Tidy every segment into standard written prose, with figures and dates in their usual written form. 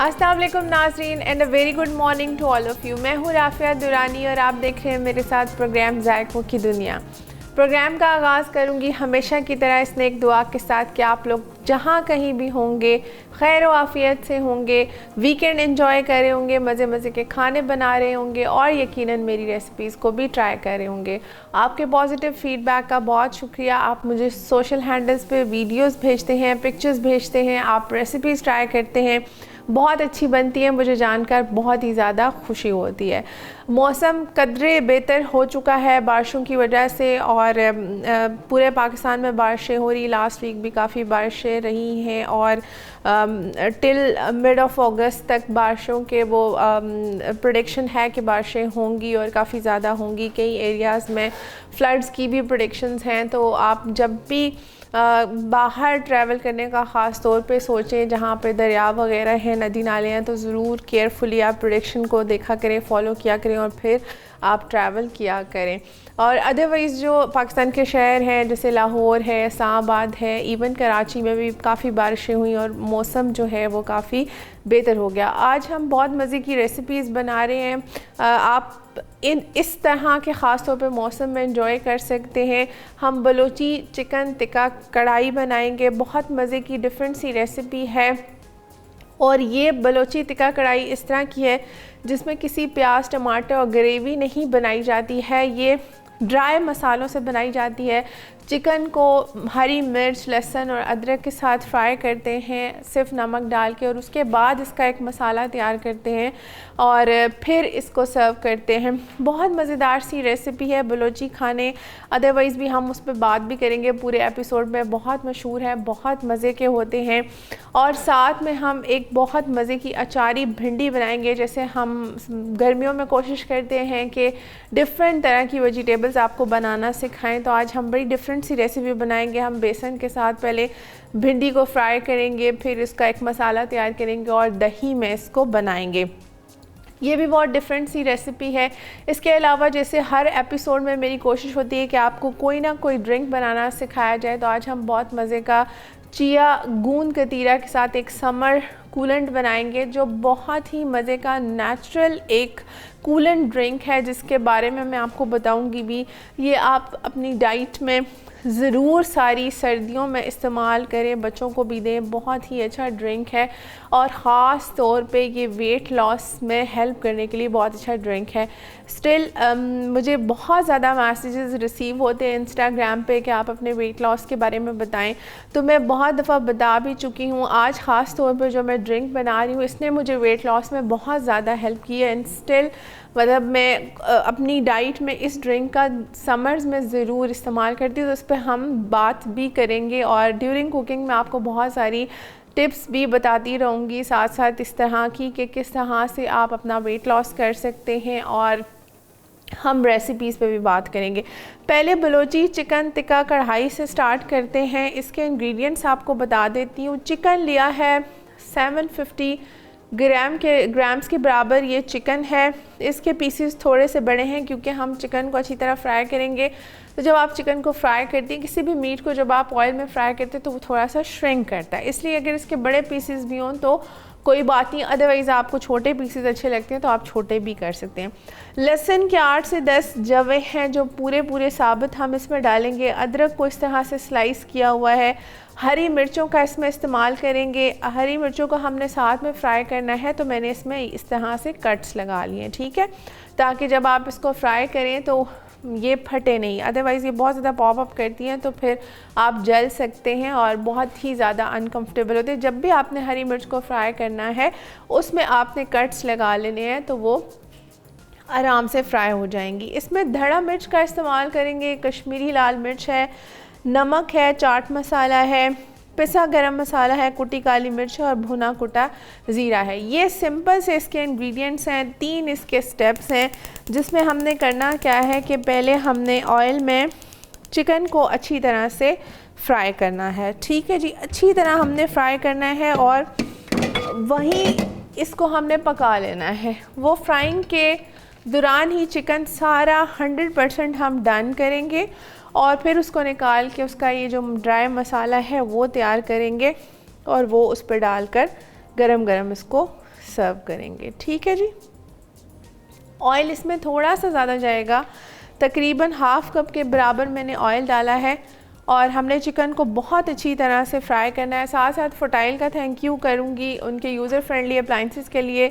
अस्सलाम वालेकुम नाज़रीन and a very good morning to all of you. मैं हूँ राफिया दुरानी और आप देख रहे हैं मेरे साथ प्रोग्राम जायकों की दुनिया। प्रोग्राम का आगाज़ करूँगी हमेशा की तरह इस नेक दुआ के साथ कि आप लोग जहाँ कहीं भी होंगे खैर व आफ़ियत से होंगे, वीकेंड एंजॉय कर रहे होंगे, मज़े मज़े के खाने बना रहे होंगे और यकीनन मेरी रेसिपीज़ को भी ट्राई कर रहे होंगे। आपके पॉजिटिव फ़ीडबैक का बहुत शुक्रिया। आप मुझे सोशल हैंडल्स पे वीडियोस भेजते हैं, पिक्चर्स भेजते हैं, आप रेसिपीज़ ट्राई करते हैं, बहुत अच्छी बनती है। मुझे जानकर बहुत ही ज़्यादा खुशी होती है। मौसम कदरे बेहतर हो चुका है बारिशों की वजह से और पूरे पाकिस्तान में बारिशें हो रही। लास्ट वीक भी काफ़ी बारिशें रही हैं और टिल मिड ऑफ अगस्त तक बारिशों के वो प्रेडिक्शन है कि बारिशें होंगी और काफ़ी ज़्यादा होंगी। कई एरियाज़ में फ्लड्स की भी प्रेडिक्शंस हैं। तो आप जब भी बाहर ट्रैवल करने का ख़ास तौर पे सोचें जहाँ पे दरिया वगैरह हैं, नदी नाले हैं, तो ज़रूर केयरफुली आप प्रेडिक्शन को देखा करें, फॉलो किया करें और फिर आप ट्रैवल किया करें। और अदरवाइज़ जो पाकिस्तान के शहर हैं जैसे लाहौर है, इस्लामाबाद है, इवन कराची में भी काफ़ी बारिशें हुई और मौसम जो है वो काफ़ी बेहतर हो गया। आज हम बहुत मज़े की रेसिपीज़ बना रहे हैं। आप इस तरह के ख़ास तौर पे मौसम में एंजॉय कर सकते हैं। हम बलोची चिकन टिक्का कढ़ाई बनाएंगे। बहुत मज़े की डिफरेंट सी रेसिपी है और ये बलोची टिक्का कढ़ाई इस तरह की है जिसमें किसी प्याज टमाटर और ग्रेवी नहीं बनाई जाती है। ये ड्राई मसालों से बनाई जाती है। चिकन को हरी मिर्च, लहसुन और अदरक के साथ फ्राई करते हैं सिर्फ नमक डाल के और उसके बाद इसका एक मसाला तैयार करते हैं और फिर इसको सर्व करते हैं। बहुत मज़ेदार सी रेसिपी है बलोची खाने। अदरवाइज़ भी हम उस पर बात भी करेंगे पूरे एपिसोड में। बहुत मशहूर है, बहुत मज़े के होते हैं। और साथ में हम एक बहुत मज़े की अचारी भिंडी बनाएंगे। जैसे हम गर्मियों में कोशिश करते हैं कि डिफरेंट तरह की वेजिटेबल्स आपको बनाना सिखाएं, तो आज हम बड़ी डिफरेंट सी रेसिपी बनाएंगे। हम बेसन के साथ पहले भिंडी को फ्राई करेंगे, फिर इसका एक मसाला तैयार करेंगे और दही में इसको बनाएंगे। ये भी बहुत डिफरेंट सी रेसिपी है। इसके अलावा जैसे हर एपिसोड में मेरी कोशिश होती है कि आपको कोई ना कोई ड्रिंक बनाना सिखाया जाए, तो आज हम बहुत मज़े का चिया गूंद कतीरा के साथ एक समर कूलेंट बनाएंगे जो बहुत ही मज़े का नेचुरल एक कूलेंट ड्रिंक है जिसके बारे में मैं आपको बताऊंगी भी। ये आप अपनी डाइट में ज़रूर सारी सर्दियों में इस्तेमाल करें, बच्चों को भी दें। बहुत ही अच्छा ड्रिंक है और ख़ास तौर पे ये वेट लॉस में हेल्प करने के लिए बहुत अच्छा ड्रिंक है। स्टिल मुझे बहुत ज़्यादा मैसेजेस रिसीव होते हैं इंस्टाग्राम पे कि आप अपने वेट लॉस के बारे में बताएं, तो मैं बहुत दफ़ा बता भी चुकी हूँ। आज ख़ास तौर पे जो मैं ड्रिंक बना रही हूँ इसने मुझे वेट लॉस में बहुत ज़्यादा हेल्प की है। एंड स्टिल मतलब मैं अपनी डाइट में इस ड्रिंक का समर्स में ज़रूर इस्तेमाल करती हूँ, तो उस पर हम बात भी करेंगे और ड्यूरिंग कुकिंग में आपको बहुत सारी टिप्स भी बताती रहूँगी साथ साथ इस तरह की कि किस तरह से आप अपना वेट लॉस कर सकते हैं और हम रेसिपीज़ पे भी बात करेंगे। पहले बलोची चिकन टिक्का कढ़ाई से स्टार्ट करते हैं। इसके इंग्रेडिएंट्स आपको बता देती हूँ। चिकन लिया है 750 ग्राम्स के बराबर ये चिकन है। इसके पीसेस थोड़े से बड़े हैं क्योंकि हम चिकन को अच्छी तरह फ्राई करेंगे। तो जब आप चिकन को फ्राई करती हैं, किसी भी मीट को जब आप ऑयल में फ्राई करते हैं तो वो थोड़ा सा श्रिंक करता है, इसलिए अगर इसके बड़े पीसेस भी हों तो कोई बात नहीं। अदरवाइज़ आपको छोटे पीसेस अच्छे लगते हैं तो आप छोटे भी कर सकते हैं। लहसुन के 8 से 10 जवे हैं जो पूरे साबित हम इसमें डालेंगे। अदरक को इस तरह से स्लाइस किया हुआ है। हरी मिर्चों का इसमें इस्तेमाल करेंगे। हरी मिर्चों को हमने साथ में फ्राई करना है तो मैंने इसमें इस तरह से कट्स लगा लिए हैं, ठीक है, ताकि जब आप इसको फ्राई करें तो ये फटे नहीं। अदरवाइज़ ये बहुत ज़्यादा पॉप अप करती हैं तो फिर आप जल सकते हैं और बहुत ही ज़्यादा अनकंफर्टेबल होते हैं। जब भी आपने हरी मिर्च को फ्राई करना है उसमें आपने कट्स लगा लेने हैं तो वो आराम से फ्राई हो जाएंगी। इसमें धड़ा मिर्च का इस्तेमाल करेंगे, कश्मीरी लाल मिर्च है, नमक है, चाट मसाला है, पिसा गरम मसाला है, कुटी काली मिर्च है और भुना कुटा ज़ीरा है। ये सिंपल से इसके इंग्रेडिएंट्स हैं। 3 इसके स्टेप्स हैं जिसमें हमने करना क्या है कि पहले हमने ऑयल में चिकन को अच्छी तरह से फ्राई करना है, ठीक है जी, अच्छी तरह हमने फ्राई करना है और वहीं इसको हमने पका लेना है। वो फ्राइंग के दौरान ही चिकन सारा 100% हम डन करेंगे और फिर उसको निकाल के उसका ये जो ड्राई मसाला है वो तैयार करेंगे और वो उस पर डालकर गरम गरम इसको सर्व करेंगे। ठीक है जी। ऑयल इसमें थोड़ा सा ज़्यादा जाएगा, तकरीबन हाफ़ कप के बराबर मैंने ऑयल डाला है और हमने चिकन को बहुत अच्छी तरह से फ्राई करना है। साथ साथ फर्टाइल का थैंक यू करूँगी उनके यूज़र फ्रेंडली अप्लाइंसेस के लिए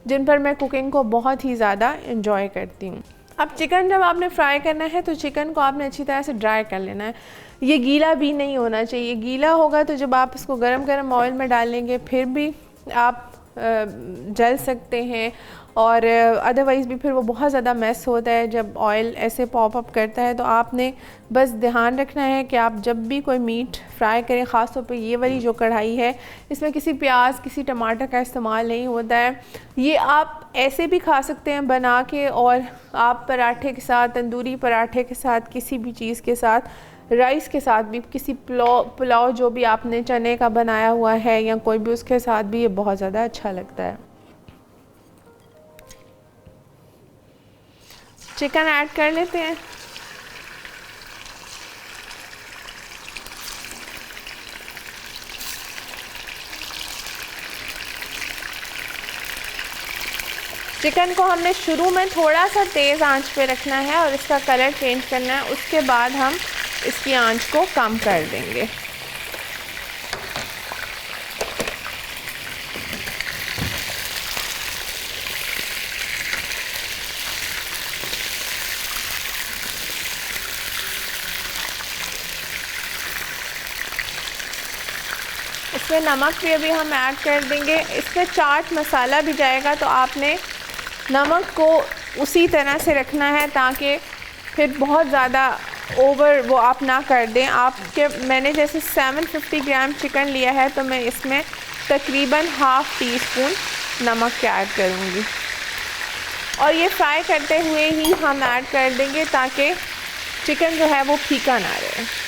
जिन पर मैं कुकिंग को बहुत ही ज़्यादा इंजॉय करती हूँ। अब चिकन जब आपने फ्राई करना है तो चिकन को आपने अच्छी तरह से ड्राई कर लेना है। ये गीला भी नहीं होना चाहिए, गीला होगा तो जब आप इसको गरम गरम ऑयल में डालेंगे फिर भी आप जल सकते हैं और अदरवाइज़ भी फिर वो बहुत ज़्यादा मैस होता है जब ऑयल ऐसे पॉप अप करता है। तो आपने बस ध्यान रखना है कि आप जब भी कोई मीट फ्राई करें, ख़ास तौर पे ये वाली जो कढ़ाई है इसमें किसी प्याज किसी टमाटर का इस्तेमाल नहीं होता है। ये आप ऐसे भी खा सकते हैं बना के, और आप पराठे के साथ, तंदूरी पराठे के साथ, किसी भी चीज़ के साथ, राइस के साथ भी, किसी पुलाव जो भी आपने चने का बनाया हुआ है या कोई भी, उसके साथ भी ये बहुत ज़्यादा अच्छा लगता है। चिकन ऐड कर लेते हैं। चिकन को हमने शुरू में थोड़ा सा तेज़ आंच पे रखना है और इसका कलर चेंज करना है, उसके बाद हम इसकी आंच को कम कर देंगे। इसमें नमक भी अभी हम ऐड कर देंगे। इसमें चाट मसाला भी जाएगा तो आपने नमक को उसी तरह से रखना है ताकि फिर बहुत ज़्यादा ओवर वो आप ना कर दें। आपके मैंने जैसे 750 ग्राम चिकन लिया है तो मैं इसमें तकरीबन हाफ़ टी स्पून नमक ऐड करूँगी और ये फ्राई करते हुए ही हम ऐड कर देंगे ताकि चिकन जो है वो फीका ना रहे।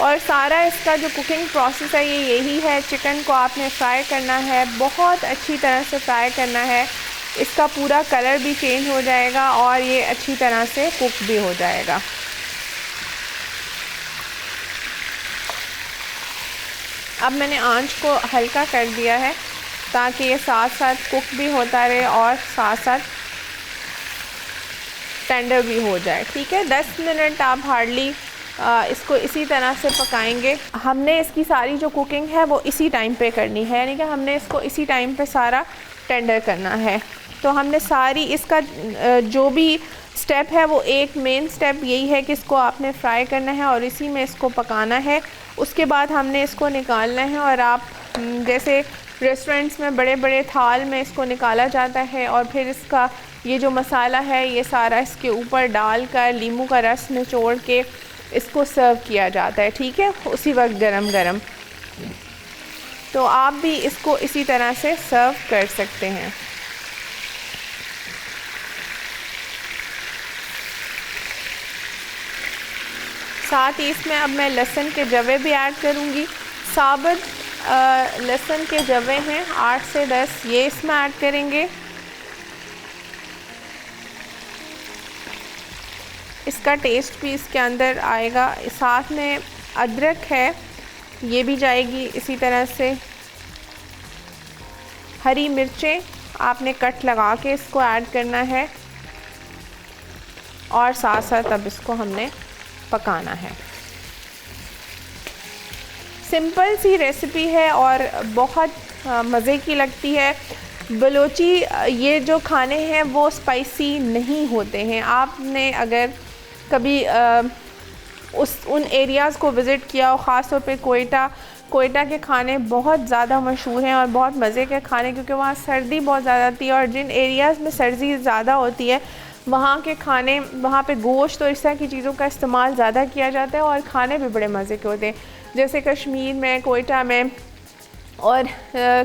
और सारा इसका जो कुकिंग प्रोसेस है ये यही है। चिकन को आपने फ्राई करना है, बहुत अच्छी तरह से फ्राई करना है, इसका पूरा कलर भी चेंज हो जाएगा और ये अच्छी तरह से कुक भी हो जाएगा। अब मैंने आंच को हल्का कर दिया है ताकि ये साथ साथ कुक भी होता रहे और साथ साथ टेंडर भी हो जाए। ठीक है, 10 मिनट आप हार्डली इसको इसी तरह से पकाएंगे। हमने इसकी सारी जो कुकिंग है वो इसी टाइम पे करनी है, यानी कि हमने इसको इसी टाइम पे सारा टेंडर करना है। तो हमने सारी इसका जो भी स्टेप है वो एक मेन स्टेप यही है कि इसको आपने फ्राई करना है और इसी में इसको पकाना है। उसके बाद हमने इसको निकालना है और आप जैसे रेस्टोरेंट्स में बड़े बड़े थाल में इसको निकाला जाता है और फिर इसका ये जो मसाला है ये सारा इसके ऊपर डालकर नींबू का रस निचोड़ के इसको सर्व किया जाता है। ठीक है, उसी वक्त गरम गरम। तो आप भी इसको इसी तरह से सर्व कर सकते हैं। साथ ही इसमें अब मैं लहसुन के जवे भी ऐड करूँगी। साबुत लहसुन के जवे हैं 8 से 10, ये इसमें ऐड करेंगे। इसका टेस्ट भी इसके अंदर आएगा। साथ में अदरक है, ये भी जाएगी इसी तरह से। हरी मिर्चें आपने कट लगा के इसको ऐड करना है और साथ साथ अब इसको हमने पकाना है। सिंपल सी रेसिपी है और बहुत मज़े की लगती है। बलोची ये जो खाने हैं वो स्पाइसी नहीं होते हैं। आपने अगर कभी उन एरियाज़ को विज़िट किया हो, ख़ास तौर पे कोयटा के खाने बहुत ज़्यादा मशहूर हैं और बहुत मज़े के खाने, क्योंकि वहाँ सर्दी बहुत ज़्यादा होती है और जिन एरियाज़ में सर्दी ज़्यादा होती है वहाँ के खाने, वहाँ पे गोश्त और इस तरह की चीज़ों का इस्तेमाल ज़्यादा किया जाता है और खाने भी बड़े मज़े के होते हैं। जैसे कश्मीर में, कोयटा में और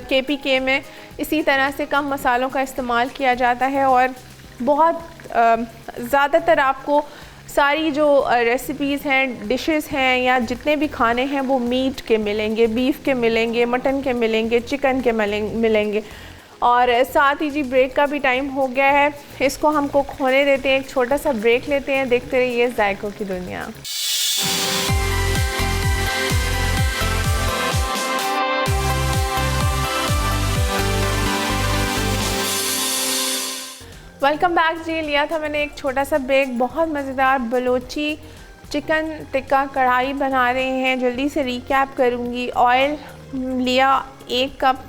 KPK में इसी तरह से कम मसालों का इस्तेमाल किया जाता है और बहुत ज़्यादातर आपको सारी जो रेसिपीज़ हैं, डिशेस हैं या जितने भी खाने हैं वो मीट के मिलेंगे, बीफ के मिलेंगे, मटन के मिलेंगे, चिकन के मिलेंगे। और साथ ही जी ब्रेक का भी टाइम हो गया है, इसको हम कुक होने देते हैं। एक छोटा सा ब्रेक लेते हैं, देखते रहिए जायकों की दुनिया। वेलकम बैक जी। लिया था मैंने एक छोटा सा बेग, बहुत मज़ेदार बलोची चिकन टिक्का कढ़ाई बना रहे हैं। जल्दी से रिकैप करूँगी। ऑयल लिया, 1 कप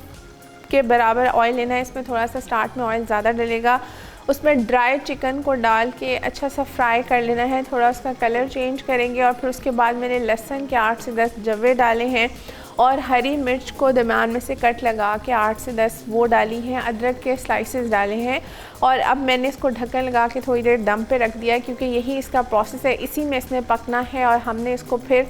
के बराबर ऑयल लेना है। इसमें थोड़ा सा स्टार्ट में ऑयल ज़्यादा डलेगा। उसमें ड्राई चिकन को डाल के अच्छा सा फ्राई कर लेना है, थोड़ा उसका कलर चेंज करेंगे। और फिर उसके बाद मैंने लहसुन के 8 से 10 जवे डाले हैं और हरी मिर्च को दरमियान में से कट लगा के 8 से 10 वो डाली हैं। अदरक के स्लाइसेस डाले हैं और अब मैंने इसको ढक्कन लगा के थोड़ी देर दम पे रख दिया, क्योंकि यही इसका प्रोसेस है, इसी में इसने पकना है। और हमने इसको फिर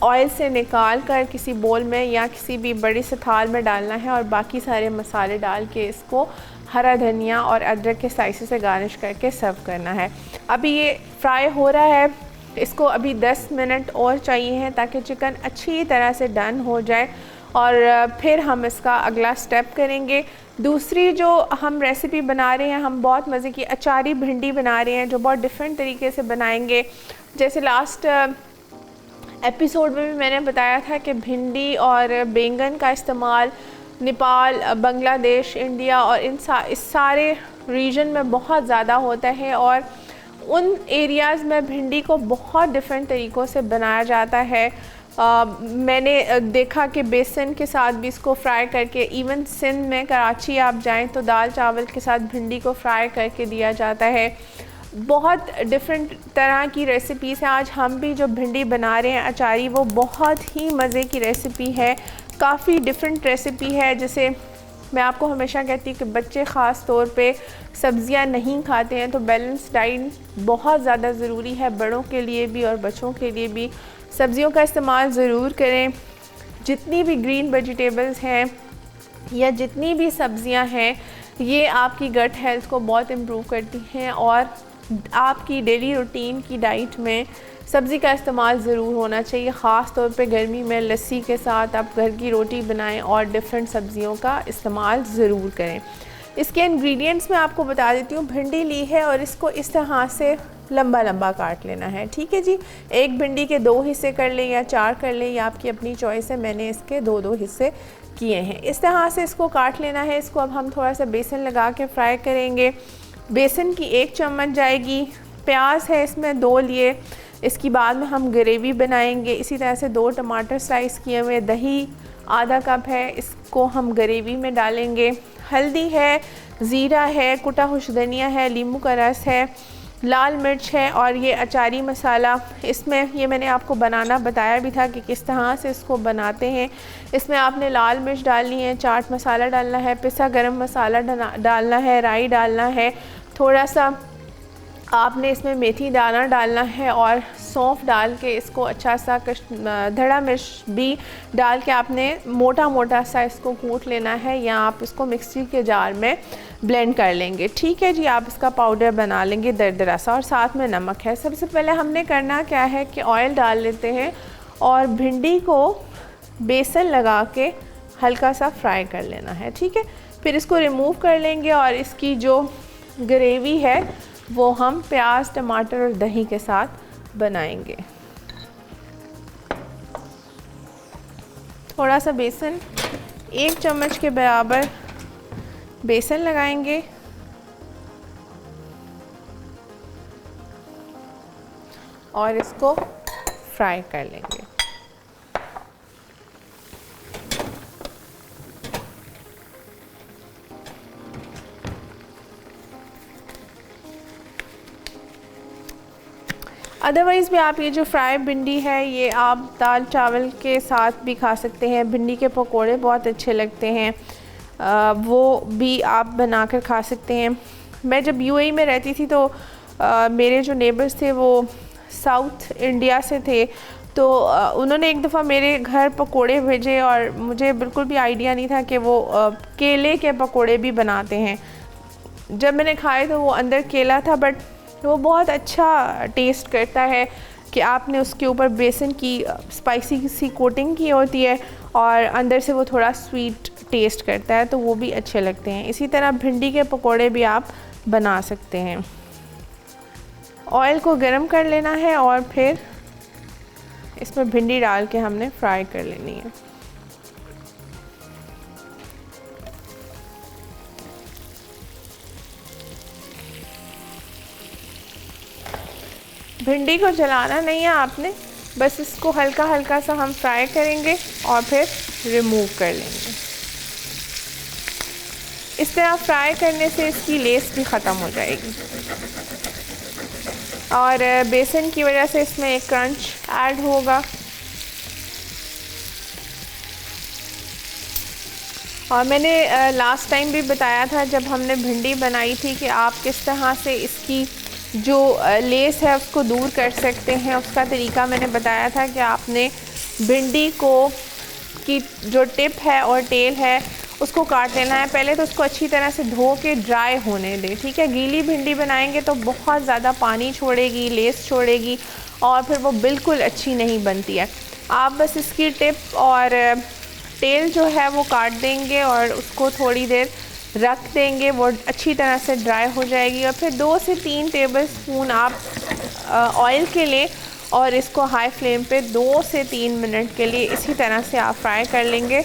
ऑयल से निकाल कर किसी बोल में या किसी भी बड़ी से थाल में डालना है और बाकी सारे मसाले डाल के इसको हरा धनिया और अदरक के स्लाइसेस से गार्निश करके सर्व करना है। अभी ये फ्राई हो रहा है, इसको अभी 10 मिनट और चाहिए हैं ताकि चिकन अच्छी तरह से डन हो जाए और फिर हम इसका अगला स्टेप करेंगे। दूसरी जो हम रेसिपी बना रहे हैं, हम बहुत मज़े की अचारी भिंडी बना रहे हैं जो बहुत डिफरेंट तरीके से बनाएंगे। जैसे लास्ट एपिसोड में भी मैंने बताया था कि भिंडी और बैंगन का इस्तेमाल नेपाल, बांग्लादेश, इंडिया और इस सारे रीजन में बहुत ज़्यादा होता है और उन एरियाज़ में भिंडी को बहुत डिफरेंट तरीक़ों से बनाया जाता है। मैंने देखा कि बेसन के साथ भी इसको फ्राई करके, इवन सिंध में कराची आप जाएं तो दाल चावल के साथ भिंडी को फ्राई करके दिया जाता है। बहुत डिफरेंट तरह की रेसिपीज़ हैं। आज हम भी जो भिंडी बना रहे हैं अचारी, वो बहुत ही मज़े की रेसिपी है, काफ़ी डिफरेंट रेसिपी है। जैसे मैं आपको हमेशा कहती हूँ कि बच्चे ख़ास तौर पे सब्ज़ियाँ नहीं खाते हैं, तो बैलेंस डाइट बहुत ज़्यादा ज़रूरी है, बड़ों के लिए भी और बच्चों के लिए भी। सब्ज़ियों का इस्तेमाल ज़रूर करें। जितनी भी ग्रीन वेजिटेबल्स हैं या जितनी भी सब्ज़ियाँ हैं, ये आपकी गट हेल्थ को बहुत इम्प्रूव करती हैं और आपकी डेली रूटीन की डाइट में सब्ज़ी का इस्तेमाल ज़रूर होना चाहिए। ख़ास तौर पे गर्मी में लस्सी के साथ आप घर की रोटी बनाएं और डिफरेंट सब्ज़ियों का इस्तेमाल ज़रूर करें। इसके इंग्रेडिएंट्स मैं आपको बता देती हूँ। भिंडी ली है और इसको इस तरह से लंबा लंबा काट लेना है, ठीक है जी। एक भिंडी के 2 हिस्से कर लें या 4 कर लें, या आपकी अपनी चॉइस है। मैंने इसके 2 हिस्से किए हैं। इस तरह से इसको काट लेना है। इसको अब हम थोड़ा सा बेसन लगा के फ्राई करेंगे। बेसन की 1 चम्मच जाएगी। प्याज है इसमें 2 लिए। इसकी बाद में हम ग्रेवी बनाएंगे। इसी तरह से 2 टमाटर स्लाइस किए हुए, दही आधा कप है, इसको हम ग्रेवी में डालेंगे। हल्दी है, ज़ीरा है, कुटा हुश धनिया है, नींबू का रस है, लाल मिर्च है और ये अचारी मसाला। इसमें ये मैंने आपको बनाना बताया भी था कि किस तरह से इसको बनाते हैं। इसमें आपने लाल मिर्च डालनी है, चाट मसाला डालना है, पिसा गरम मसाला डालना है, राई डालना है, थोड़ा सा आपने इसमें मेथी दाना डालना है और सौंफ डाल के इसको अच्छा सा धड़ा मिर्च भी डाल के आपने मोटा मोटा सा इसको कूट लेना है, या आप इसको मिक्सी के जार में ब्लेंड कर लेंगे, ठीक है जी। आप इसका पाउडर बना लेंगे दरदरा सा। और साथ में नमक है। सबसे पहले हमने करना क्या है कि ऑयल डाल लेते हैं और भिंडी को बेसन लगा के हल्का सा फ्राई कर लेना है, ठीक है। फिर इसको रिमूव कर लेंगे और इसकी जो ग्रेवी है वो हम प्याज, टमाटर और दही के साथ बनाएंगे। थोड़ा सा बेसन, 1 चम्मच के बराबर बेसन लगाएंगे और इसको फ्राई कर लेंगे। अदरवाइज़ भी आप ये जो फ्राई भिंडी है ये आप दाल चावल के साथ भी खा सकते हैं। भिंडी के पकोड़े बहुत अच्छे लगते हैं, वो भी आप बनाकर खा सकते हैं। मैं जब यूएई में रहती थी तो मेरे जो नेबर्स थे वो साउथ इंडिया से थे, तो उन्होंने एक दफ़ा मेरे घर पकोड़े भेजे और मुझे बिल्कुल भी आइडिया नहीं था कि वो केले के पकोड़े भी बनाते हैं। जब मैंने खाए तो वो अंदर केला था, बट वो बहुत अच्छा टेस्ट करता है कि आपने उसके ऊपर बेसन की स्पाइसी सी कोटिंग की होती है और अंदर से वो थोड़ा स्वीट टेस्ट करता है, तो वो भी अच्छे लगते हैं। इसी तरह भिंडी के पकोड़े भी आप बना सकते हैं। ऑयल को गरम कर लेना है और फिर इसमें भिंडी डाल के हमने फ्राई कर लेनी है। भिंडी को जलाना नहीं है आपने, बस इसको हल्का हल्का सा हम फ्राई करेंगे और फिर रिमूव कर लेंगे। इस तरह फ्राई करने से इसकी लेस भी ख़त्म हो जाएगी और बेसन की वजह से इसमें एक क्रंच ऐड होगा। और मैंने लास्ट टाइम भी बताया था जब हमने भिंडी बनाई थी कि आप किस तरह से इसकी जो लेस है उसको दूर कर सकते हैं। उसका तरीका मैंने बताया था कि आपने भिंडी को की जो टिप है और टेल है उसको काट लेना है। पहले तो उसको अच्छी तरह से धो के ड्राई होने दें, ठीक है। गीली भिंडी बनाएंगे तो बहुत ज़्यादा पानी छोड़ेगी, लेस छोड़ेगी और फिर वो बिल्कुल अच्छी नहीं बनती है। आप बस इसकी टिप और टेल जो है वो काट देंगे और उसको थोड़ी देर रख देंगे, वो अच्छी तरह से ड्राई हो जाएगी। और फिर 2 से 3 टेबलस्पून आप ऑयल के लिए और इसको हाई फ्लेम पे 2 से 3 मिनट के लिए इसी तरह से आप फ्राई कर लेंगे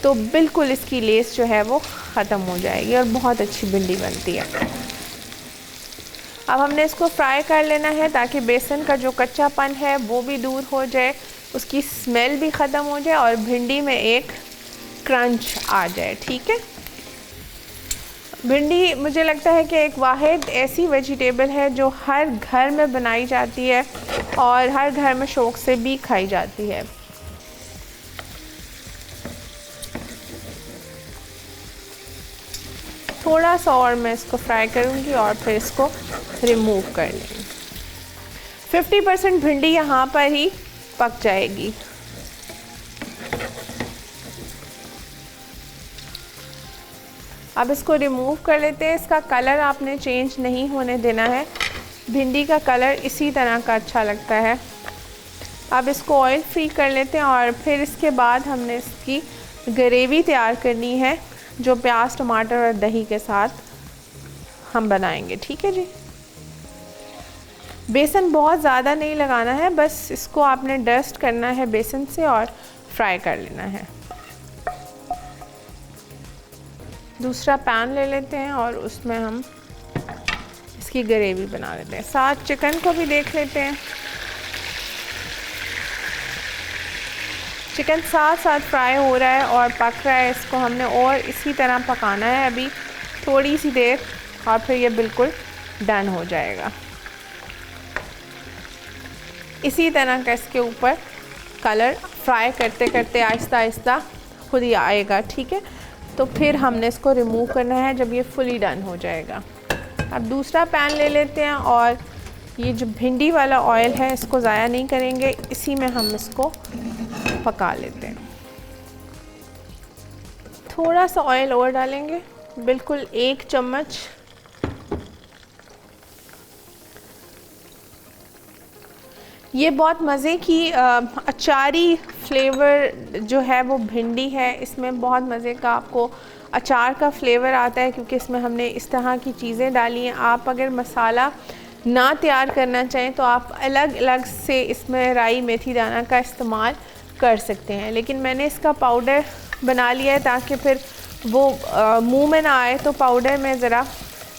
तो बिल्कुल इसकी लेस जो है वो ख़त्म हो जाएगी और बहुत अच्छी भिंडी बनती है। अब हमने इसको फ्राई कर लेना है ताकि बेसन का जो कच्चापन है वो भी दूर हो जाए, उसकी स्मेल भी ख़त्म हो जाए और भिंडी में एक क्रंच आ जाए, ठीक है। भिंडी मुझे लगता है कि एक वाहिद ऐसी वेजिटेबल है जो हर घर में बनाई जाती है और हर घर में शौक़ से भी खाई जाती है। थोड़ा सा और मैं इसको फ्राई करूँगी और फिर इसको रिमूव कर लेंगे। 50% भिंडी यहाँ पर ही पक जाएगी। अब इसको रिमूव कर लेते हैं। इसका कलर आपने चेंज नहीं होने देना है, भिंडी का कलर इसी तरह का अच्छा लगता है। अब इसको ऑयल फ्री कर लेते हैं और फिर इसके बाद हमने इसकी ग्रेवी तैयार करनी है जो प्याज, टमाटर और दही के साथ हम बनाएंगे, ठीक है जी। बेसन बहुत ज़्यादा नहीं लगाना है, बस इसको आपने डस्ट करना है बेसन से और फ्राई कर लेना है। दूसरा पैन ले लेते हैं और उसमें हम इसकी ग्रेवी बना लेते हैं। साथ चिकन को भी देख लेते हैं। चिकन साथ साथ फ्राई हो रहा है और पक रहा है, इसको हमने और इसी तरह पकाना है अभी थोड़ी सी देर और फिर ये बिल्कुल डन हो जाएगा। इसी तरह का इसके ऊपर कलर फ्राई करते करते आहिस्ता आहिस्ता खुद ही आएगा, ठीक है। तो फिर हमने इसको रिमूव करना है जब ये फुली डन हो जाएगा। अब दूसरा पैन ले लेते हैं और ये जो भिंडी वाला ऑयल है इसको ज़ाया नहीं करेंगे, इसी में हम इसको पका लेते हैं। थोड़ा सा ऑयल और डालेंगे, बिल्कुल 1 चम्मच। ये बहुत मज़े की अचारी फ्लेवर जो है वो भिंडी है, इसमें बहुत मज़े का आपको अचार का फ्लेवर आता है क्योंकि इसमें हमने इस तरह की चीज़ें डाली हैं। आप अगर मसाला ना तैयार करना चाहें तो आप अलग अलग से इसमें राई मेथी दाना का इस्तेमाल कर सकते हैं, लेकिन मैंने इसका पाउडर बना लिया है ताकि फिर वो मुंह में ना आए, तो पाउडर में ज़रा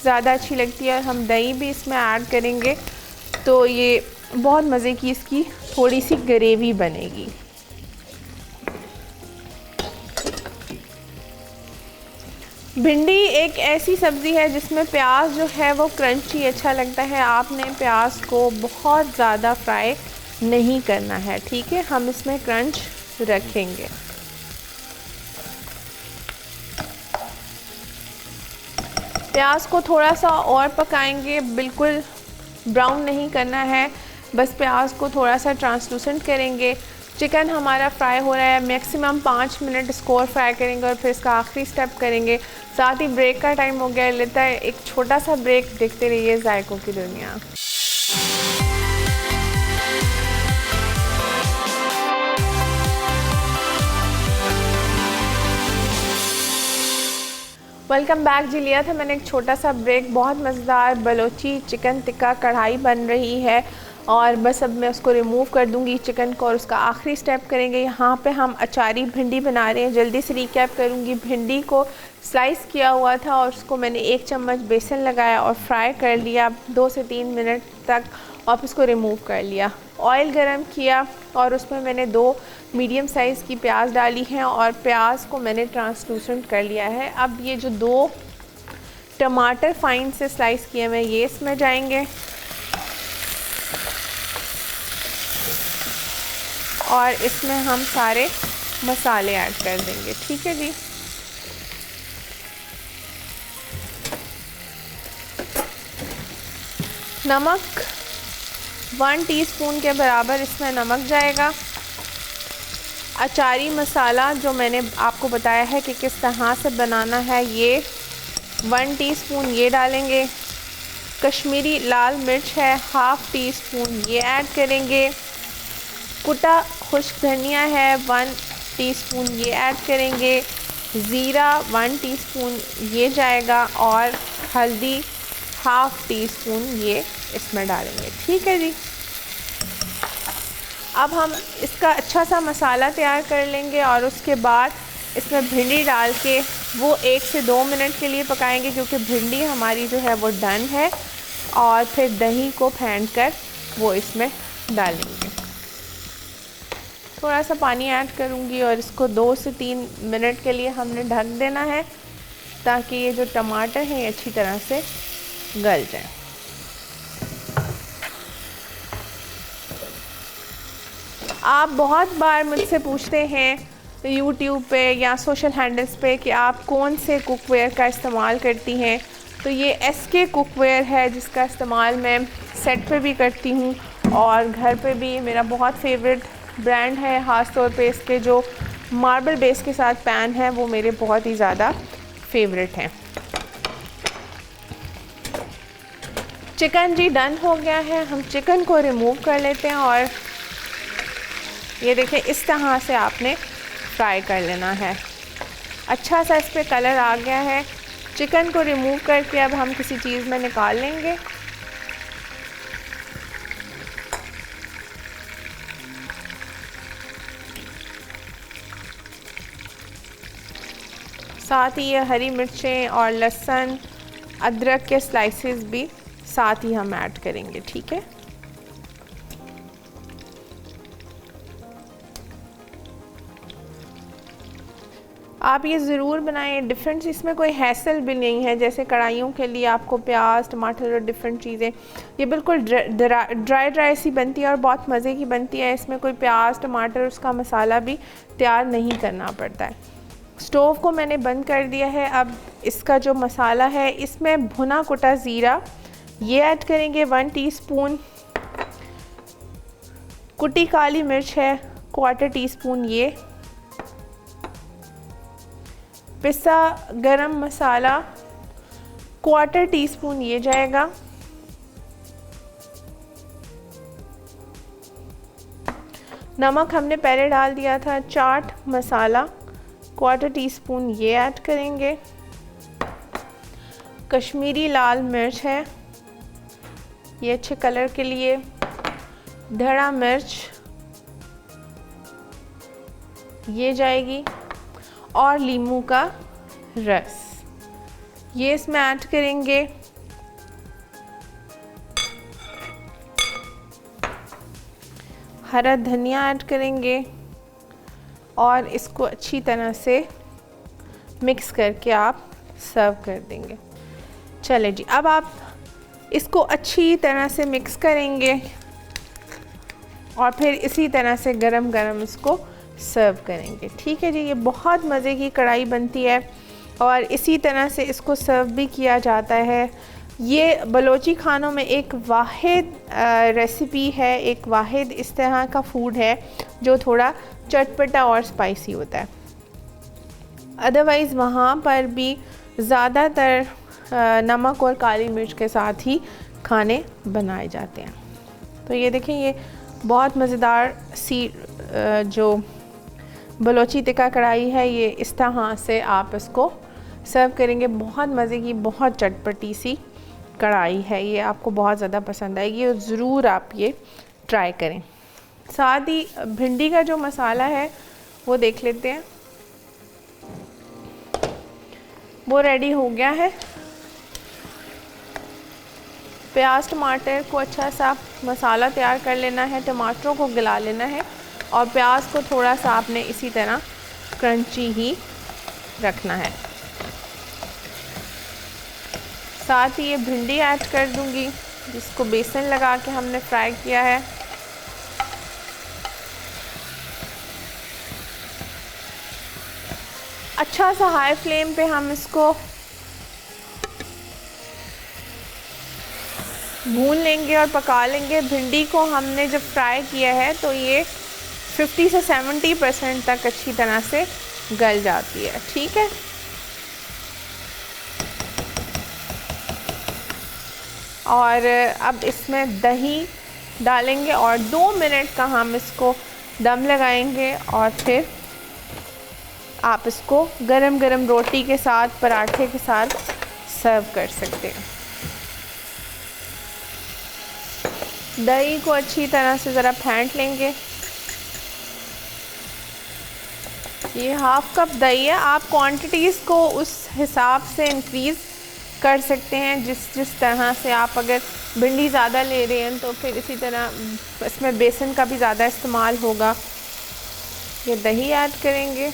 ज़्यादा अच्छी लगती है। हम दही भी इसमें ऐड करेंगे तो ये बहुत मज़े की इसकी थोड़ी सी ग्रेवी बनेगी। भिंडी एक ऐसी सब्ज़ी है जिसमें प्याज जो है वो क्रंची अच्छा लगता है। आपने प्याज को बहुत ज़्यादा फ्राई नहीं करना है, ठीक है। हम इसमें क्रंच रखेंगे। प्याज को थोड़ा सा और पकाएंगे, बिल्कुल ब्राउन नहीं करना है, बस प्याज को थोड़ा सा ट्रांसलूसेंट करेंगे। चिकन हमारा फ्राई हो रहा है, मैक्सिमम 5 मिनट इसको और फ्राई करेंगे और फिर इसका आखिरी स्टेप करेंगे। साथ ही ब्रेक का टाइम हो गया, लेता है एक छोटा सा ब्रेक। देखते रहिए जायकों की दुनिया। वेलकम बैक जी। लिया था मैंने एक छोटा सा ब्रेक। बहुत मज़ेदार बलोची चिकन टिक्का कढ़ाई बन रही है और बस अब मैं उसको रिमूव कर दूंगी चिकन को और उसका आखिरी स्टेप करेंगे। यहाँ पे हम अचारी भिंडी बना रहे हैं। जल्दी से रिकैप करूँगी। भिंडी को स्लाइस किया हुआ था और उसको मैंने 1 चम्मच बेसन लगाया और फ्राई कर लिया 2 से 3 मिनट तक। और इसको रिमूव कर लिया। ऑयल गरम किया और उसमें मैंने 2 मीडियम साइज़ की प्याज डाली हैं और प्याज को मैंने ट्रांसलूसेंट कर लिया है। अब ये जो 2 टमाटर फाइन से स्लाइस किए हुए ये इसमें जाएंगे और इसमें हम सारे मसाले ऐड कर देंगे। ठीक है जी। नमक 1 टीस्पून के बराबर इसमें नमक जाएगा। अचारी मसाला जो मैंने आपको बताया है कि किस तरह से बनाना है, ये 1 टीस्पून ये डालेंगे। कश्मीरी लाल मिर्च है 1/2 टीस्पून ये ऐड करेंगे। कुटा खुश्क धनिया है 1 टीस्पून ये ऐड करेंगे। ज़ीरा 1 टीस्पून ये जाएगा और हल्दी 1/2 टीस्पून ये इसमें डालेंगे। ठीक है जी। अब हम इसका अच्छा सा मसाला तैयार कर लेंगे और उसके बाद इसमें भिंडी डाल के वो 1 से 2 मिनट के लिए पकाएंगे, क्योंकि भिंडी हमारी जो है वो डन है। और फिर दही को फेंट कर वो इसमें डालेंगे। थोड़ा सा पानी ऐड करूँगी और इसको 2 से 3 मिनट के लिए हमने ढक देना है, ताकि ये जो टमाटर हैं ये अच्छी तरह से गल जाए। आप बहुत बार मुझसे पूछते हैं YouTube पे या सोशल हैंडल्स पे कि आप कौन से कुकवेयर का इस्तेमाल करती हैं। तो ये SK कुकवेयर है जिसका इस्तेमाल मैं सेट पे भी करती हूँ और घर पे भी। मेरा बहुत फेवरेट ब्रांड है, ख़ास तौर पे इसके जो मार्बल बेस के साथ पैन है वो मेरे बहुत ही ज़्यादा फेवरेट हैं। चिकन जी डन हो गया है। हम चिकन को रिमूव कर लेते हैं और ये देखें इस तरह से आपने फ्राई कर लेना है। अच्छा सा इस पे कलर आ गया है। चिकन को रिमूव करके अब हम किसी चीज़ में निकाल लेंगे। साथ ही ये हरी मिर्चें और लहसुन अदरक के स्लाइसेस भी साथ ही हम ऐड करेंगे। ठीक है। आप ये ज़रूर बनाएं। डिफरेंट, इसमें कोई हैसल भी नहीं है। जैसे कढ़ाइयों के लिए आपको प्याज टमाटर और डिफरेंट चीज़ें, ये बिल्कुल ड्राई सी बनती है और बहुत मज़े की बनती है। इसमें कोई प्याज टमाटर उसका मसाला भी तैयार नहीं करना पड़ता है। स्टोव को मैंने बंद कर दिया है। अब इसका जो मसाला है इसमें भुना कुटा ज़ीरा ये ऐड करेंगे 1 टीस्पून। कुटी काली मिर्च है 1/4 टीस्पून ये। पिसा गरम मसाला 1/4 टीस्पून ये जाएगा। नमक हमने पहले डाल दिया था। चाट मसाला 1/4 टीस्पून ये ऐड करेंगे। कश्मीरी लाल मिर्च है ये अच्छे कलर के लिए। धड़ा मिर्च ये जाएगी और नींबू का रस ये इसमें ऐड करेंगे। हरा धनिया ऐड करेंगे और इसको अच्छी तरह से मिक्स करके आप सर्व कर देंगे। चले जी, अब आप इसको अच्छी तरह से मिक्स करेंगे और फिर इसी तरह से गरम गरम इसको सर्व करेंगे। ठीक है जी। ये बहुत मज़े की कढ़ाई बनती है और इसी तरह से इसको सर्व भी किया जाता है। ये बलोची खानों में एक वाहिद रेसिपी है, एक वाहिद इस तरह का फूड है जो थोड़ा चटपटा और स्पाइसी होता है। अदरवाइज़ वहाँ पर भी ज़्यादातर नमक और काली मिर्च के साथ ही खाने बनाए जाते हैं। तो ये देखें, ये बहुत मज़ेदार सी जो बलोची टिक्का कढ़ाई है, ये इस तरह से आप इसको सर्व करेंगे। बहुत मज़े की, बहुत चटपटी सी कढ़ाई है। ये आपको बहुत ज़्यादा पसंद आएगी और ज़रूर आप ये ट्राई करें। साथ ही भिंडी का जो मसाला है वो देख लेते हैं। वो रेडी हो गया है। प्याज टमाटर को अच्छा सा मसाला तैयार कर लेना है, टमाटरों को गला लेना है और प्याज को थोड़ा सा आपने इसी तरह क्रंची ही रखना है। साथ ही ये भिंडी ऐड कर दूंगी जिसको बेसन लगा के हमने फ्राई किया है। अच्छा सा हाई फ्लेम पे हम इसको भून लेंगे और पका लेंगे। भिंडी को हमने जब फ्राई किया है तो ये 50 से 70% तक अच्छी तरह से गल जाती है। ठीक है, और अब इसमें दही डालेंगे और 2 मिनट का हम इसको दम लगाएंगे और फिर आप इसको गरम गरम रोटी के साथ, पराठे के साथ सर्व कर सकते हैं। दही को अच्छी तरह से ज़रा फेंट लेंगे। ये हाफ कप दही है, आप क्वांटिटीज़ को उस हिसाब से इंक्रीज़ कर सकते हैं जिस तरह से आप अगर भिंडी ज़्यादा ले रहे हैं तो फिर इसी तरह इसमें बेसन का भी ज़्यादा इस्तेमाल होगा। ये दही ऐड करेंगे।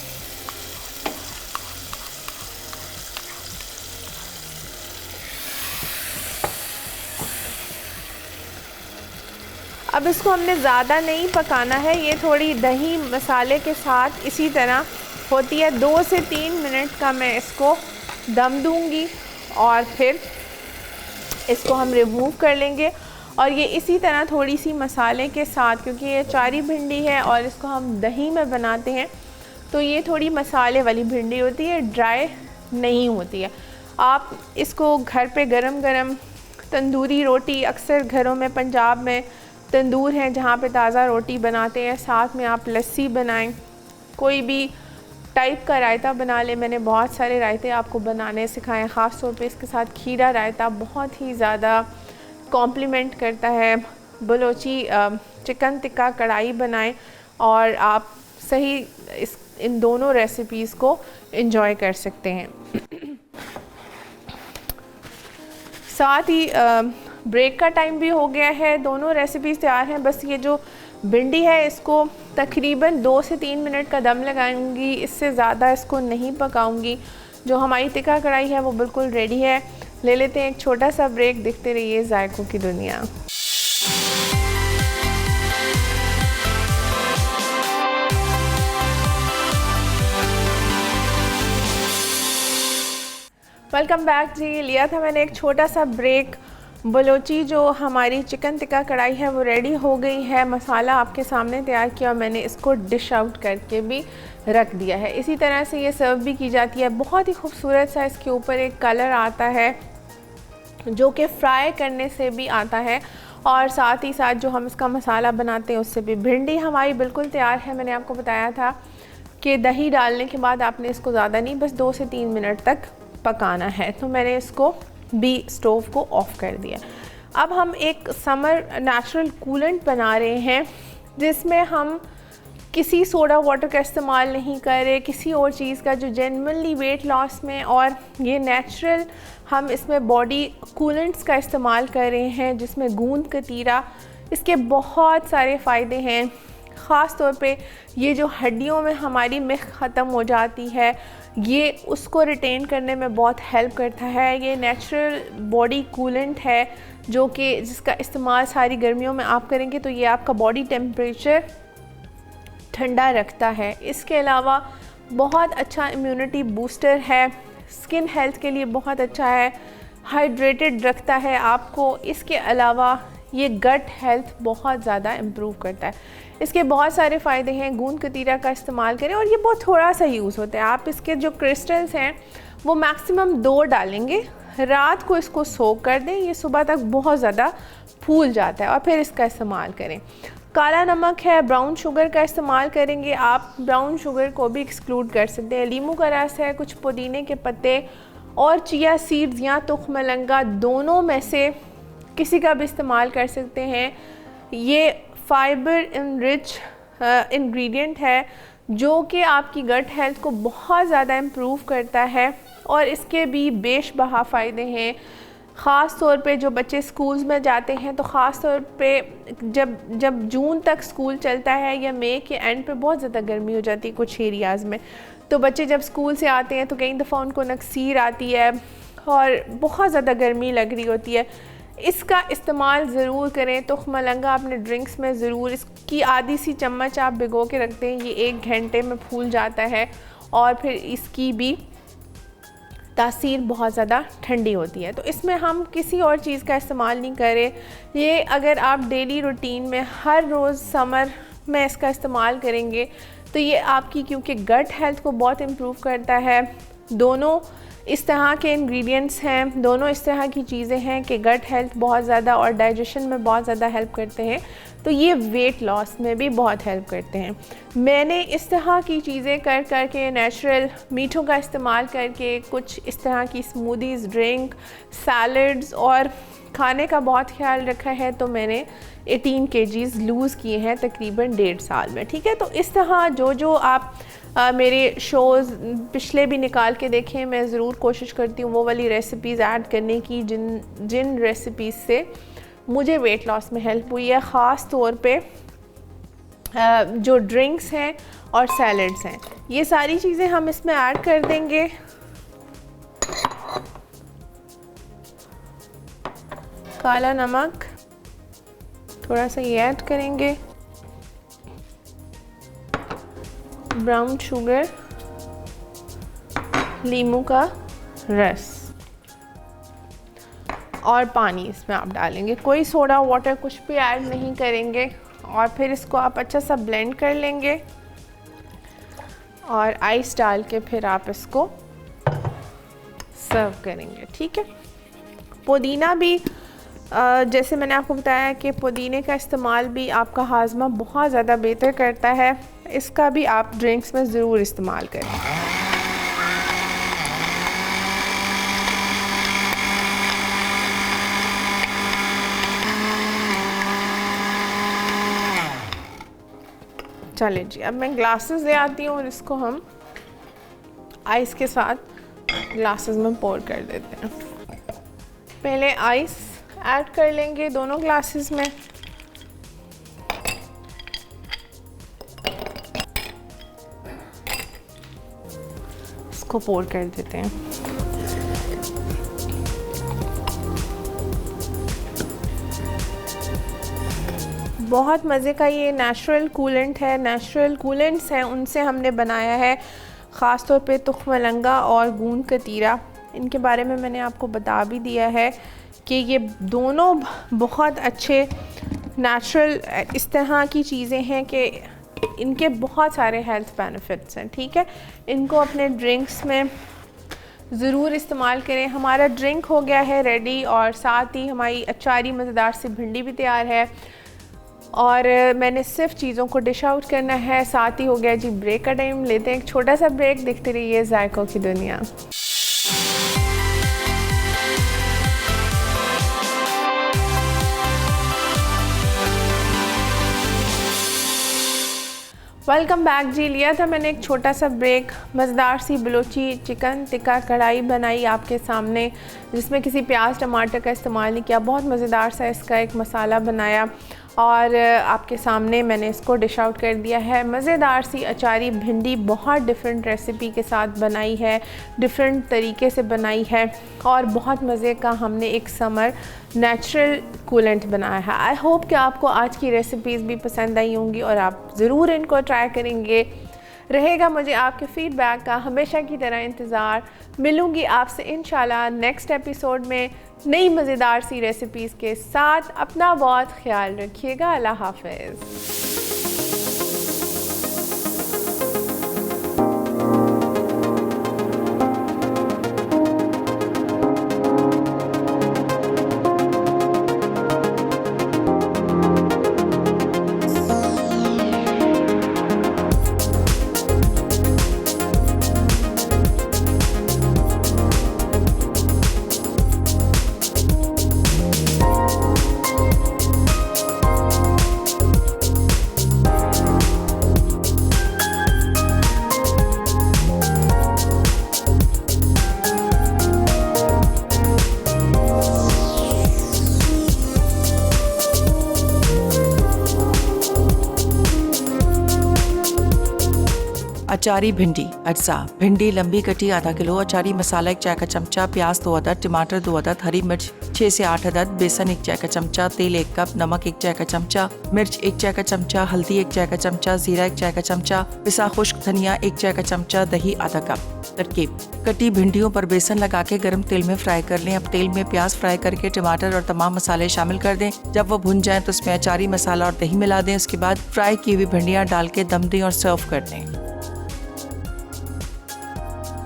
अब इसको हमने ज़्यादा नहीं पकाना है, ये थोड़ी दही मसाले के साथ इसी तरह होती है। 2 से 3 मिनट का मैं इसको दम दूंगी और फिर इसको हम रिमूव कर लेंगे। और ये इसी तरह थोड़ी सी मसाले के साथ, क्योंकि ये चारी भिंडी है और इसको हम दही में बनाते हैं तो ये थोड़ी मसाले वाली भिंडी होती है, ड्राई नहीं होती है। आप इसको घर पे गरम गरम तंदूरी रोटी, अक्सर घरों में पंजाब में तंदूर हैं जहाँ पे ताज़ा रोटी बनाते हैं, साथ में आप लस्सी बनाएं, कोई भी टाइप का रायता बना लें। मैंने बहुत सारे रायते आपको बनाने सिखाए, ख़ास तौर पे इसके साथ खीरा रायता बहुत ही ज़्यादा कॉम्प्लीमेंट करता है। बलोची चिकन टिक्का कढ़ाई बनाएं और आप सही इन दोनों रेसिपीज़ को एंजॉय कर सकते हैं। साथ ही ब्रेक का टाइम भी हो गया है, दोनों रेसिपीज़ तैयार हैं। बस ये जो भिंडी है इसको तकरीबन 2 से 3 मिनट का दम लगाऊंगी, इससे ज़्यादा इसको नहीं पकाऊंगी। जो हमारी टिक्का कढ़ाई है वो बिल्कुल रेडी है। ले लेते हैं एक छोटा सा ब्रेक, देखते रहिए जायकों की दुनिया। वेलकम बैक जी। लिया था मैंने एक छोटा सा ब्रेक। बलोची जो हमारी चिकन टिक्का कढ़ाई है वो रेडी हो गई है। मसाला आपके सामने तैयार किया और मैंने इसको डिश आउट करके भी रख दिया है। इसी तरह से ये सर्व भी की जाती है। बहुत ही खूबसूरत सा इसके ऊपर एक कलर आता है जो कि फ्राई करने से भी आता है और साथ ही साथ जो हम इसका मसाला बनाते हैं उससे भी। भिंडी हमारी बिल्कुल तैयार है। मैंने आपको बताया था कि दही डालने के बाद आपने इसको ज़्यादा नहीं, बस 2 से 3 मिनट तक पकाना है। तो मैंने इसको भी स्टोव को ऑफ़ कर दिया। अब हम एक समर नेचुरल कूलेंट बना रहे हैं जिसमें हम किसी सोडा वाटर का इस्तेमाल नहीं कर रहे, किसी और चीज़ का, जो जेन्युइनली वेट लॉस में और ये नेचुरल हम इसमें बॉडी कूलेंट्स का इस्तेमाल कर रहे हैं जिसमें गूंद कतीरा। इसके बहुत सारे फ़ायदे हैं। ख़ास तौर पे ये जो हड्डियों में हमारी मिख ख़त्म हो जाती है, ये उसको रिटेन करने में बहुत हेल्प करता है। ये नेचुरल बॉडी कूलेंट है जो कि जिसका इस्तेमाल सारी गर्मियों में आप करेंगे तो ये आपका बॉडी टेम्परेचर ठंडा रखता है। इसके अलावा बहुत अच्छा इम्यूनिटी बूस्टर है, स्किन हेल्थ के लिए बहुत अच्छा है, हाइड्रेटेड रखता है आपको। इसके अलावा ये गट हेल्थ बहुत ज़्यादा इम्प्रूव करता है। इसके बहुत सारे फ़ायदे हैं। गूंद कतीरा का इस्तेमाल करें और ये बहुत थोड़ा सा यूज़ होता है। आप इसके जो क्रिस्टल्स हैं वो मैक्सिमम 2 डालेंगे, रात को इसको सोक कर दें, ये सुबह तक बहुत ज़्यादा फूल जाता है और फिर इसका इस्तेमाल करें। काला नमक है, ब्राउन शुगर का इस्तेमाल करेंगे आप, ब्राउन शुगर को भी एक्सक्लूड कर सकते हैं। लीमू का रस है, कुछ पुदीने के पत्ते और चिया सीड्स या तुख्म मलंगा, दोनों में से किसी का भी इस्तेमाल कर सकते हैं। ये फाइबर इनरिच इंग्रेडिएंट है जो कि आपकी गट हेल्थ को बहुत ज़्यादा इम्प्रूव करता है और इसके भी बेशबहा फ़ायदे हैं। ख़ास तौर पे जो बच्चे स्कूल्स में जाते हैं तो ख़ास तौर पे जब जून तक स्कूल चलता है या मई के एंड पे बहुत ज़्यादा गर्मी हो जाती है कुछ एरियाज़ में। तो बच्चे जब स्कूल से आते हैं तो कई दफ़ा उनको नक्सीर आती है और बहुत ज़्यादा गर्मी लग रही होती है। इसका इस्तेमाल ज़रूर करें। तुख मलंगा अपने ड्रिंक्स में ज़रूर, इसकी आधी सी चम्मच आप भिगो के रखते हैं, ये 1 घंटे में फूल जाता है और फिर इसकी भी तासीर बहुत ज़्यादा ठंडी होती है। तो इसमें हम किसी और चीज़ का इस्तेमाल नहीं करें। ये अगर आप डेली रूटीन में हर रोज़ समर में इसका इस्तेमाल करेंगे तो ये आपकी, क्योंकि गट हेल्थ को बहुत इम्प्रूव करता है। दोनों इस तरह के इंग्रेडिएंट्स हैं, दोनों इस तरह की चीज़ें हैं कि गट हेल्थ बहुत ज़्यादा और डाइजेशन में बहुत ज़्यादा हेल्प करते हैं। तो ये वेट लॉस में भी बहुत हेल्प करते हैं। मैंने इस तरह की चीज़ें कर के नेचुरल मीठों का इस्तेमाल करके कुछ इस तरह की स्मूदीज़, ड्रिंक, सैलड्स और खाने का बहुत ख्याल रखा है। तो मैंने 18 kgs लूज़ किए हैं तकरीबन 1.5 साल में। ठीक है, तो इस तरह जो आप मेरे शोज़ पिछले भी निकाल के देखें, मैं ज़रूर कोशिश करती हूँ वो वाली रेसिपीज़ ऐड करने की जिन रेसिपीज़ से मुझे वेट लॉस में हेल्प हुई है। ख़ास तौर पे जो ड्रिंक्स हैं और सैलड्स हैं, ये सारी चीज़ें हम इसमें ऐड कर देंगे। काला नमक थोड़ा सा ये ऐड करेंगे, ब्राउन शुगर, नींबू का रस और पानी इसमें आप डालेंगे। कोई सोडा वाटर कुछ भी ऐड नहीं करेंगे और फिर इसको आप अच्छा सा ब्लेंड कर लेंगे और आइस डाल के फिर आप इसको सर्व करेंगे। ठीक है, पुदीना भी जैसे मैंने आपको बताया कि पुदीने का इस्तेमाल भी आपका हाजमा बहुत ज़्यादा बेहतर करता है। इसका भी आप ड्रिंक्स में ज़रूर इस्तेमाल करें। चलिए जी, अब मैं ग्लासेस ले आती हूँ और इसको हम आइस के साथ ग्लासेस में पोर कर देते हैं। पहले आइस ऐड कर लेंगे दोनों ग्लासेस में। इसको पोर कर देते हैं। बहुत मज़े का ये नेचुरल कूलेंट है, नेचुरल कूलेंट्स हैं उनसे हमने बनाया है। ख़ास तौर पे तुख मलंगा और गूंद कतीरा, इनके बारे में मैंने आपको बता भी दिया है कि ये दोनों बहुत अच्छे नेचुरल इस तरह की चीज़ें हैं कि इनके बहुत सारे हेल्थ बेनिफिट्स हैं। ठीक है, इनको अपने ड्रिंक्स में ज़रूर इस्तेमाल करें। हमारा ड्रिंक हो गया है रेडी और साथ ही हमारी अचारी मज़ेदार सी भिंडी भी तैयार है और मैंने सिर्फ चीज़ों को डिश आउट करना है। साथ ही हो गया जी ब्रेक का टाइम। लेते हैं एक छोटा सा ब्रेक, देखते रहिए जायकों की दुनिया। वेलकम बैक जी। लिया था मैंने एक छोटा सा ब्रेक। मज़ेदार सी बलोची चिकन टिक्का कढ़ाई बनाई आपके सामने, जिसमें किसी प्याज टमाटर का इस्तेमाल नहीं किया। बहुत मज़ेदार सा इसका एक मसाला बनाया और आपके सामने मैंने इसको डिश आउट कर दिया है। मज़ेदार सी अचारी भिंडी बहुत डिफरेंट रेसिपी के साथ बनाई है, डिफरेंट तरीके से बनाई है और बहुत मज़े का हमने एक समर नेचुरल कूलेंट बनाया है। आई होप कि आपको आज की रेसिपीज़ भी पसंद आई होंगी और आप ज़रूर इनको ट्राई करेंगे। रहेगा मुझे आपके फ़ीडबैक का हमेशा की तरह इंतज़ार। मिलूँगी आपसे इंशाल्लाह नेक्स्ट एपिसोड में नई मज़ेदार सी रेसिपीज़ के साथ। अपना बहुत ख्याल रखिएगा। अल्लाह हाफ़िज़। अचारी भिंडी। अज्जा: भिंडी लंबी कटी आधा किलो, अचारी मसाला 1 चाय का चमचा, प्याज 2 अदद, टमाटर 2 अदद, हरी मिर्च 6 से 8 अदद, बेसन 1 चाय का चमचा, तेल 1 कप, नमक 1 चाय का चमचा, मिर्च 1 चाय का चमचा, हल्दी 1 चाय का चमचा, जीरा 1 चाय का चमचा, पिसा खुश्क धनिया 1 चाय का चमचा, दही आधा कप। तरकीब: कटी भिंडियों पर बेसन लगा के गर्म तेल में फ्राई कर लें। अब तेल में प्याज फ्राई करके टमाटर और तमाम मसाले शामिल कर दें। जब वो भुन जाएं तो उसमें अचारी मसाला और दही मिला दें। उसके बाद फ्राई की हुई भिंडियाँ डाल के दम दें और सर्व कर दें।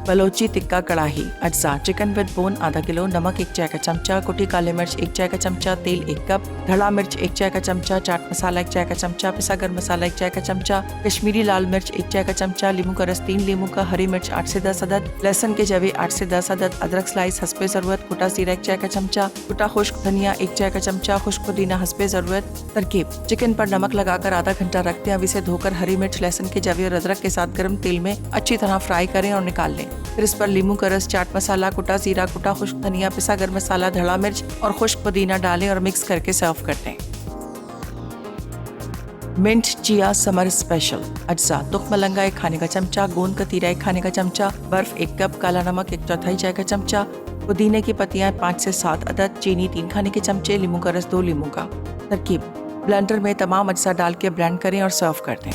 बलोची टिक्का कढ़ाई। अज्जा: चिकन विद बोन आधा किलो, नमक 1 चाय का चमचा, कुटी काली मिर्च 1 चाय का चमचा, तेल 1 कप, धड़ा मिर्च 1 चाय का चमचा, चाट मसाला 1 चाय का चमचा, पिसा गरम मसाला 1 चाय का चमचा, कश्मीरी लाल मिर्च 1 चाय का चमचा, लींबू का रस 3 लींबू का, हरी मिर्च 8 से 10 अदद, लहसुन के जवे 8 से 10 अदद, अदरक स्लाइस हस्बे जरूरत, कुटा जीरा 1 चाय का चमचा, कुटा खुश्क धनिया 1 चाय का चमचा, खुश्क पुदीना हस्बे जरूरत। तरकीब: चिकन पर नमक लगाकर आधा घंटा रख दें। अब इसे धोकर हरी मिर्च, लहसुन के जवे और अदरक के साथ गर्म तेल में अच्छी तरह फ्राई करें और निकाल लें। फिर इस पर लींबू का रस, चाट मसाला, कुटा जीरा, कुटा खुश्क धनिया, पिसा गरम मसाला, धड़ा मिर्च और खुश्क पुदीना डालें और मिक्स करके सर्व कर दें। Mint chia summer special. अज्जा: तुख मलंगा 1 खाने का चमचा, गोंद कतीरा 1 खाने का चमचा, बर्फ 1 कप, काला नमक 1/4 चाय का चमचा, पुदीने की पत्तियां 5 से 7 अदद, चीनी 3 खाने के चमचे, लींबू का रस 2 लींबू का। तरकीब: ब्लेंडर में तमाम अज्जा डाल के ब्लेंड करें और सर्व कर दें।